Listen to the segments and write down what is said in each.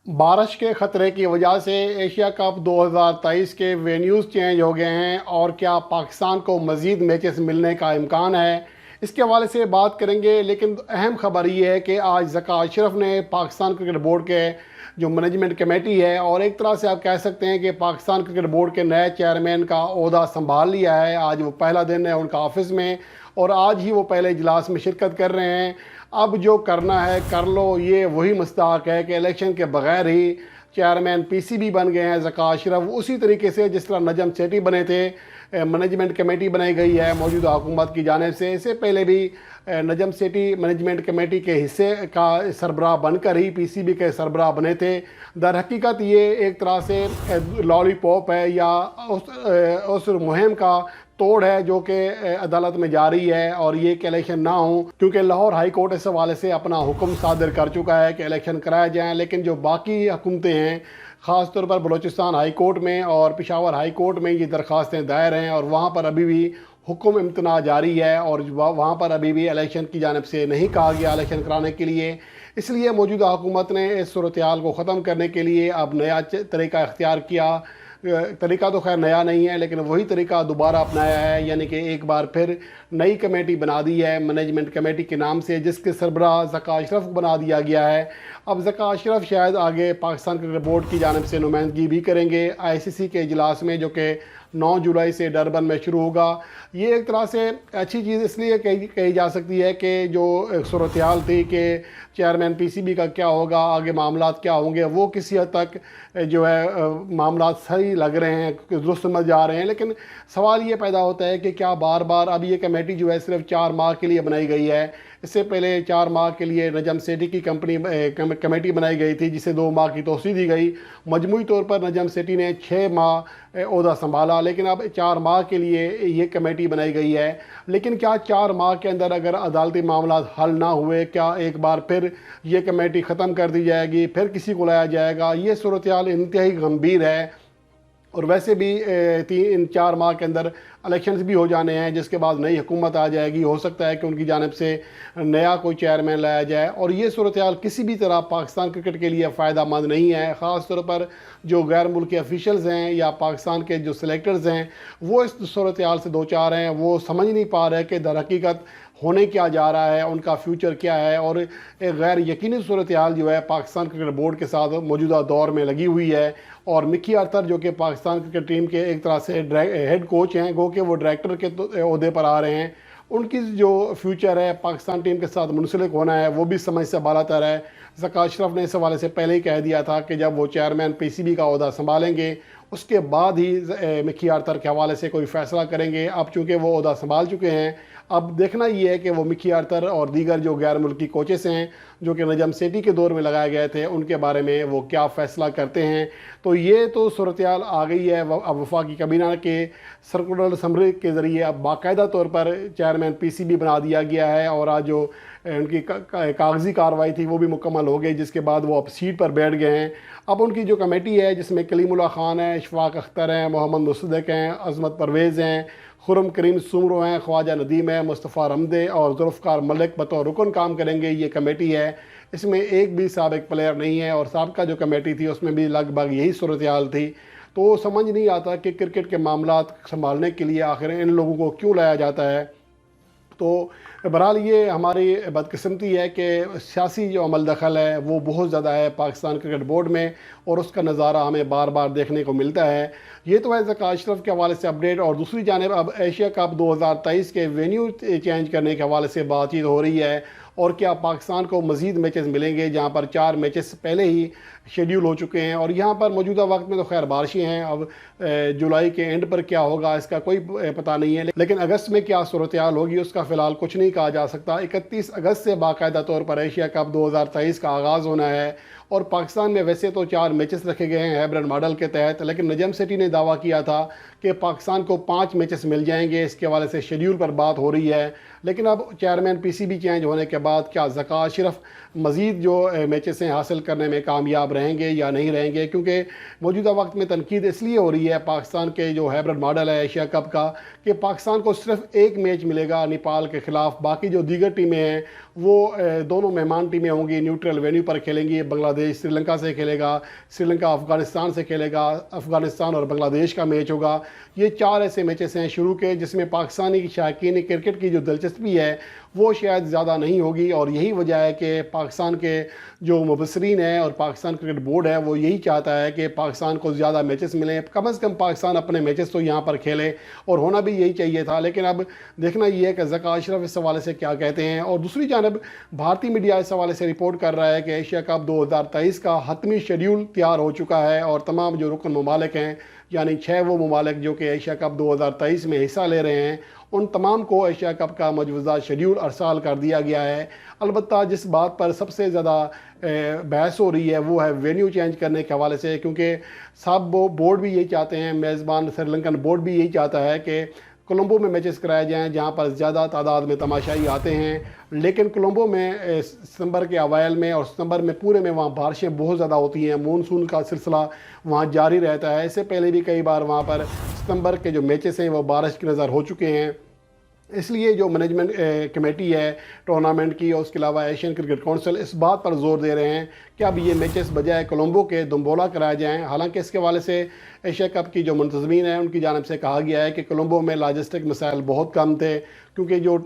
بارش کے خطرے کی وجہ سے ایشیا کپ 2023 کے وینیوز چینج ہو گئے ہیں، اور کیا پاکستان کو مزید میچز ملنے کا امکان ہے؟ اس کے حوالے سے بات کریں گے، لیکن اہم خبر یہ ہے کہ آج ذکا اشرف نے پاکستان کرکٹ بورڈ کے جو مینجمنٹ کمیٹی ہے، اور ایک طرح سے آپ کہہ سکتے ہیں کہ پاکستان کرکٹ بورڈ کے نئے چیئرمین کا عہدہ سنبھال لیا ہے۔ آج وہ پہلا دن ہے ان کا آفس میں، اور آج ہی وہ پہلے اجلاس میں شرکت کر رہے ہیں۔ اب جو کرنا ہے کر لو، یہ وہی مستحق ہے کہ الیکشن کے بغیر ہی چیئرمین پی سی بی بن گئے ہیں ذکا اشرف، اسی طریقے سے جس طرح نجم سیٹھی بنے تھے۔ مینجمنٹ کمیٹی بنائی گئی ہے موجودہ حکومت کی جانب سے، اس سے پہلے بھی نجم سیٹھی مینجمنٹ کمیٹی کے حصے کا سربراہ بن کر ہی پی سی بی کے سربراہ بنے تھے۔ در حقیقت یہ ایک طرح سے لالی پاپ ہے، یا اس مہم کا توڑ ہے جو کہ عدالت میں جاری ہے، اور یہ کہ الیکشن نہ ہوں، کیونکہ لاہور ہائی کورٹ اس حوالے سے اپنا حکم صادر کر چکا ہے کہ الیکشن کرائے جائیں، لیکن جو باقی حکومتیں ہیں، خاص طور پر بلوچستان ہائی کورٹ میں اور پشاور ہائی کورٹ میں یہ درخواستیں دائر ہیں، اور وہاں پر ابھی بھی حکم امتناع جاری ہے، اور وہاں پر ابھی بھی الیکشن کی جانب سے نہیں کہا گیا الیکشن کرانے کے لیے۔ اس لیے موجودہ حکومت نے اس صورتحال کو ختم کرنے کے لیے اب نیا طریقہ اختیار کیا۔ طریقہ تو خیر نیا نہیں ہے، لیکن وہی طریقہ دوبارہ اپنایا ہے، یعنی کہ ایک بار پھر نئی کمیٹی بنا دی ہے مینجمنٹ کمیٹی کے نام سے، جس کے سربراہ ذکا اشرف کو بنا دیا گیا ہے۔ اب ذکا اشرف شاید آگے پاکستان کرکٹ بورڈ کی جانب سے نمائندگی بھی کریں گے آئی سی سی کے اجلاس میں، جو کہ 9 جولائی سے ڈربن میں شروع ہوگا۔ یہ ایک طرح سے اچھی چیز اس لیے کہی جا سکتی ہے کہ جو صورتحال تھی کہ چیئرمین پی سی بی کا کیا ہوگا، آگے معاملات کیا ہوں گے، وہ کسی حد تک جو ہے معاملات صحیح لگ رہے ہیں، درست سمجھ جا رہے ہیں، لیکن سوال یہ پیدا ہوتا ہے کہ کیا بار بار اب یہ کمیٹی جو ہے صرف 4 ماہ کے لیے بنائی گئی ہے؟ اس سے پہلے 4 ماہ کے لیے نجم سیٹھی کی کمیٹی بنائی گئی تھی، جسے 2 ماہ کی توسیع دی گئی۔ مجموعی طور پر نجم سیٹھی نے 6 ماہ عہدہ سنبھالا، لیکن اب 4 ماہ کے لیے یہ کمیٹی بنائی گئی ہے۔ لیکن کیا 4 ماہ کے اندر اگر عدالتی معاملات حل نہ ہوئے، کیا ایک بار پھر یہ کمیٹی ختم کر دی جائے گی، پھر کسی کو لایا جائے گا؟ یہ صورتحال انتہائی گمبھیر ہے، اور ویسے بھی ان 4 ماہ کے اندر الیکشنز بھی ہو جانے ہیں، جس کے بعد نئی حکومت آ جائے گی، ہو سکتا ہے کہ ان کی جانب سے نیا کوئی چیئرمین لایا جائے، اور یہ صورتحال کسی بھی طرح پاکستان کرکٹ کے لیے فائدہ مند نہیں ہے۔ خاص طور پر جو غیر ملکی افیشلز ہیں یا پاکستان کے جو سلیکٹرز ہیں، وہ اس صورتحال سے دوچار ہیں، وہ سمجھ نہیں پا رہے کہ در حقیقت ہونے کیا جا رہا ہے، ان کا فیوچر کیا ہے، اور ایک غیر یقینی صورتحال جو ہے پاکستان کرکٹ بورڈ کے ساتھ موجودہ دور میں لگی ہوئی ہے۔ اور مکی آرتھر جو کہ پاکستان کرکٹ ٹیم کے ایک طرح سے ہیڈ کوچ ہیں، گو کہ وہ ڈائریکٹر کے عہدے پر آ رہے ہیں، ان کی جو فیوچر ہے پاکستان ٹیم کے ساتھ منسلک ہونا ہے، وہ بھی سمجھ سے بالاتر ہے۔ ذکا اشرف نے اس حوالے سے پہلے ہی کہہ دیا تھا کہ جب وہ چیئرمین پی سی بی کا عہدہ سنبھالیں گے، اس کے بعد ہی مکی آرتھر کے حوالے سے کوئی فیصلہ کریں گے۔ اب چونکہ وہ عہدہ سنبھال چکے ہیں، اب دیکھنا یہ ہے کہ وہ مکی آرتھر اور دیگر جو غیر ملکی کوچز ہیں، جو کہ نجم سیٹھی کے دور میں لگائے گئے تھے، ان کے بارے میں وہ کیا فیصلہ کرتے ہیں۔ تو یہ تو صورتحال آ گئی ہے۔ اب وفاقی کابینہ کے سرکولر اسمبلی کے ذریعے اب باقاعدہ طور پر چیئرمین پی سی بی بنا دیا گیا ہے، اور آج جو ان کی کاغذی کارروائی تھی وہ بھی مکمل ہو گئی، جس کے بعد وہ اب سیٹ پر بیٹھ گئے ہیں۔ اب ان کی جو کمیٹی ہے، جس میں کلیم اللہ خان ہیں، اشفاق اختر ہیں، محمد مصدق ہیں، عظمت پرویز ہیں، خرم کریم سومرو ہیں، خواجہ ندیم ہیں، مصطفیٰ رمدے اور ذوالفقار ملک بطور رکن کام کریں گے۔ یہ کمیٹی ہے، اس میں ایک بھی سابق پلیئر نہیں ہے، اور سابقہ جو کمیٹی تھی اس میں بھی لگ بھگ یہی صورتحال تھی۔ تو سمجھ نہیں آتا کہ کرکٹ کے معاملات سنبھالنے کے لیے آخر ان لوگوں کو کیوں لایا جاتا ہے۔ تو بہرحال یہ ہماری بدقسمتی ہے کہ سیاسی جو عمل دخل ہے وہ بہت زیادہ ہے پاکستان کرکٹ بورڈ میں، اور اس کا نظارہ ہمیں بار بار دیکھنے کو ملتا ہے۔ یہ تو ہے ذکا اشرف کے حوالے سے اپڈیٹ، اور دوسری جانب اب ایشیا کپ 2023 کے وینیو چینج کرنے کے حوالے سے بات چیت ہو رہی ہے، اور کیا پاکستان کو مزید میچز ملیں گے، جہاں پر 4 میچز پہلے ہی شیڈیول ہو چکے ہیں، اور یہاں پر موجودہ وقت میں تو خیر بارشیں ہیں۔ اب جولائی کے اینڈ پر کیا ہوگا اس کا کوئی پتہ نہیں ہے، لیکن اگست میں کیا صورتحال ہوگی اس کا فی الحال کچھ نہیں کہا جا سکتا۔ 31 اگست سے باقاعدہ طور پر ایشیا کپ 2023 کا آغاز ہونا ہے، اور پاکستان میں ویسے تو 4 میچز رکھے گئے ہیں ہیبرن ماڈل کے تحت، لیکن نجم سیٹھی نے دعویٰ کیا تھا کہ پاکستان کو 5 میچز مل جائیں گے۔ اس کے حوالے سے شیڈیول پر بات ہو رہی ہے، لیکن اب chairman P C B change ہونے کے بعد کیا ذکا اشرف مزید جو میچز ہیں حاصل کرنے میں کامیاب رہیں گے یا نہیں رہیں گے؟ کیونکہ موجودہ وقت میں تنقید اس لیے ہو رہی ہے پاکستان کے جو ہائبرڈ ماڈل ہے ایشیا کپ کا کہ پاکستان کو صرف ایک میچ ملے گا نیپال کے خلاف، باقی جو دیگر ٹیمیں ہیں وہ دونوں مہمان ٹیمیں ہوں گی، نیوٹرل وینیو پر کھیلیں گی۔ بنگلہ دیش سری لنکا سے کھیلے گا، سری لنکا افغانستان سے کھیلے گا، افغانستان اور بنگلہ دیش کا میچ ہوگا۔ یہ 4 ایسے میچز ہیں شروع کے جس میں پاکستانی شائقین کرکٹ کی جو دلچسپی ہے وہ شاید زیادہ نہیں ہوگی، اور یہی وجہ ہے کہ پاکستان کے جو مبصرین ہیں اور پاکستان کرکٹ بورڈ ہے وہ یہی چاہتا ہے کہ پاکستان کو زیادہ میچز ملیں، کم از کم پاکستان اپنے میچز تو یہاں پر کھیلے، اور ہونا بھی یہی چاہیے تھا۔ لیکن اب دیکھنا یہ ہے کہ ذکا اشرف اس حوالے سے کیا کہتے ہیں۔ اور دوسری جانب بھارتی میڈیا اس حوالے سے رپورٹ کر رہا ہے کہ ایشیا کپ 2023 کا حتمی شیڈیول تیار ہو چکا ہے، اور تمام جو رکن ممالک ہیں یعنی 6 وہ ممالک جو کہ ایشیا کپ 2023 میں حصہ لے رہے ہیں ان تمام کو ایشیا کپ کا مجوزہ شیڈیول ارسال کر دیا گیا ہے۔ البتہ جس بات پر سب سے زیادہ بحث ہو رہی ہے وہ ہے وینیو چینج کرنے کے حوالے سے، کیونکہ سب بورڈ بھی یہی چاہتے ہیں، میزبان سری لنکن بورڈ بھی یہی چاہتا ہے کہ کولمبو میں میچز کرائے جائیں جہاں پر زیادہ تعداد میں تماشائی آتے ہیں، لیکن کولمبو میں ستمبر کے اوائل میں اور ستمبر میں پورے میں وہاں بارشیں بہت زیادہ ہوتی ہیں، مونسون کا سلسلہ وہاں جاری رہتا ہے۔ اس سے پہلے بھی کئی بار وہاں پر ستمبر کے جو میچز ہیں وہ بارش کی نظر ہو چکے ہیں، اس لیے جو مینجمنٹ کمیٹی ہے ٹورنامنٹ کی اور اس کے علاوہ ایشین کرکٹ کونسل اس بات پر زور دے رہے ہیں کہ اب یہ میچز بجائے کولمبو کے دمبولا کرائے جائیں۔ حالانکہ اس کے حوالے سے ایشیا کپ کی جو منتظمین ہیں ان کی جانب سے کہا گیا ہے کہ کولمبو میں لاجسٹک مسائل بہت کم تھے، کیونکہ جو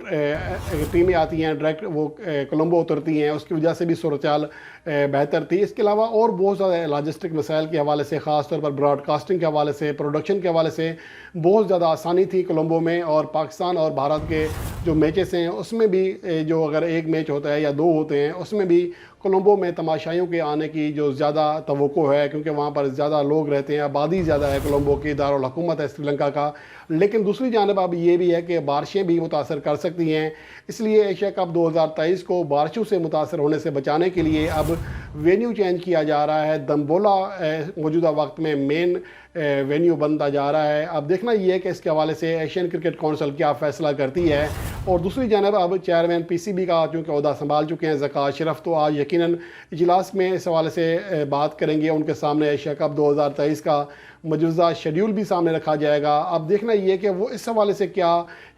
ٹیمیں آتی ہیں ڈائریکٹ وہ کولمبو اترتی ہیں، اس کی وجہ سے بھی صورتحال بہتر تھی۔ اس کے علاوہ اور بہت زیادہ لاجسٹک مسائل کے حوالے سے، خاص طور پر براڈ کاسٹنگ کے حوالے سے، پروڈکشن کے حوالے سے بہت زیادہ آسانی تھی کولمبو میں، اور پاکستان اور بھارت کے جو میچز ہیں اس میں بھی جو اگر ایک میچ ہوتا ہے یا 2 ہوتے ہیں اس میں بھی کولمبو میں تماشائیوں کے آنے کی جو زیادہ توقع ہے، کیونکہ وہاں پر زیادہ لوگ رہتے ہیں، آبادی زیادہ ہے کولمبو کی، دارالحکومت ہے سری لنکا کا۔ لیکن دوسری جانب اب یہ بھی ہے کہ بارشیں بھی متاثر کر سکتی ہیں، اس لیے ایشیا کپ 2023 کو بارشوں سے متاثر ہونے سے بچانے کے لیے اب وینیو چینج کیا جا رہا ہے۔ دمبولا موجودہ وقت میں مین وینیو بنتا جا رہا ہے۔ اب دیکھنا یہ ہے کہ اس کے حوالے سے ایشین کرکٹ کونسل کیا فیصلہ کرتی ہے۔ اور دوسری جانب اب چیئرمین پی سی بی کا چونکہ عہدہ سنبھال چکے ہیں ذکا اشرف، تو آج یقیناً اجلاس میں اس حوالے سے بات کریں گے، ان کے سامنے ایشیا کپ 2023 کا مجوزہ شیڈیول بھی سامنے رکھا جائے گا۔ اب دیکھنا یہ کہ وہ اس حوالے سے کیا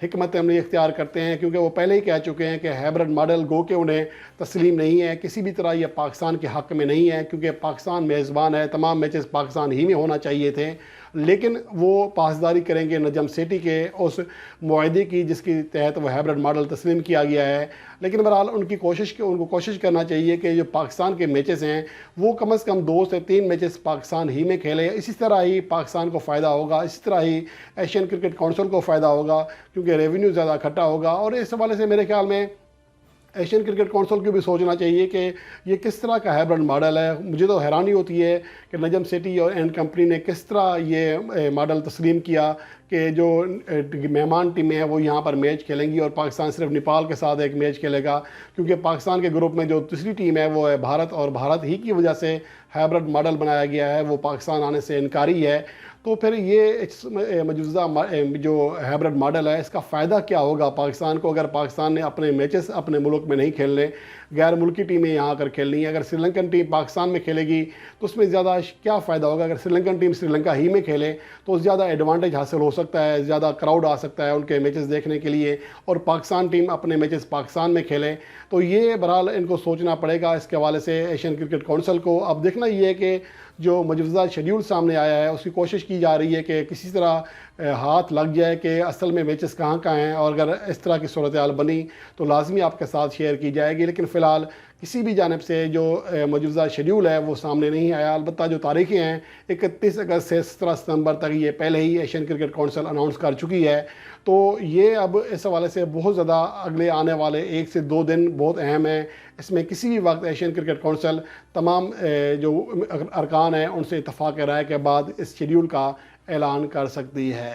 حکمت عملی اختیار کرتے ہیں، کیونکہ وہ پہلے ہی کہہ چکے ہیں کہ ہائبرڈ ماڈل گو کہ انہیں تسلیم نہیں ہے، کسی بھی طرح یہ پاکستان کے حق میں نہیں ہے، کیونکہ پاکستان میزبان ہے، تمام میچز پاکستان ہی میں ہونا چاہیے تھے، لیکن وہ پاسداری کریں گے نجم سیٹی کے اس معاہدے کی جس کے تحت وہ ہائبرڈ ماڈل تسلیم کیا گیا ہے۔ لیکن بہرحال ان کو کوشش کرنا چاہیے کہ جو پاکستان کے میچز ہیں وہ کم از کم 2 سے 3 میچز پاکستان ہی میں کھیلے، اسی طرح ہی پاکستان کو فائدہ ہوگا، اسی طرح ہی ایشین کرکٹ کونسل کو فائدہ ہوگا، کیونکہ ریونیو زیادہ اکٹھا ہوگا۔ اور اس حوالے سے میرے خیال میں ایشین کرکٹ کونسل کو بھی سوچنا چاہیے کہ یہ کس طرح کا ہائبرڈ ماڈل ہے۔ مجھے تو حیرانی ہوتی ہے کہ نجم سیٹی اور اینڈ کمپنی نے کس طرح یہ ماڈل تسلیم کیا کہ جو مہمان ٹیمیں ہیں وہ یہاں پر میچ کھیلیں گی اور پاکستان صرف نیپال کے ساتھ ایک میچ کھیلے گا، کیونکہ پاکستان کے گروپ میں جو تیسری ٹیم ہے وہ ہے بھارت، اور بھارت ہی کی وجہ سے ہائبرڈ ماڈل بنایا گیا ہے، وہ پاکستان آنے سے انکاری ہے۔ تو پھر یہ مجوزہ جو ہائبرڈ ماڈل ہے اس کا فائدہ کیا ہوگا پاکستان کو، اگر پاکستان نے اپنے میچز اپنے ملک میں نہیں کھیلنے، غیر ملکی ٹیمیں یہاں آ کر کھیلنی ہے۔ اگر سری لنکن ٹیم پاکستان میں کھیلے گی تو اس میں زیادہ کیا فائدہ ہوگا؟ اگر سری لنکن ٹیم سری لنکا ہی میں کھیلے تو زیادہ ایڈوانٹیج حاصل ہو سکتا ہے، زیادہ کراؤڈ آ سکتا ہے ان کے میچز دیکھنے کے لیے، اور پاکستان ٹیم اپنے میچز پاکستان میں کھیلے۔ تو یہ بہرحال ان کو سوچنا پڑے گا اس کے حوالے سے ایشین کرکٹ کونسل کو۔ اب دیکھنا یہ ہے کہ جو مجوزہ شیڈیول سامنے آیا ہے اس کی کوشش کی جا رہی ہے کہ کسی طرح ہاتھ لگ جائے کہ اصل میں میچز کہاں کہاں ہیں، اور اگر اس طرح کی صورتحال بنی تو لازمی آپ کے ساتھ شیئر کی جائے گی۔ لیکن فی الحال کسی بھی جانب سے جو مجوزہ شیڈیول ہے وہ سامنے نہیں آیا۔ البتہ جو تاریخیں ہیں 31 اگست سے 17 ستمبر تک یہ پہلے ہی ایشین کرکٹ کونسل اناؤنس کر چکی ہے، تو یہ اب اس حوالے سے بہت زیادہ اگلے آنے والے 1 سے 2 دن بہت اہم ہیں۔ اس میں کسی بھی وقت ایشین کرکٹ کونسل تمام جو ارکان ہیں ان سے اتفاق رائے کے بعد اس شیڈیول کا اعلان کر سکتی ہے۔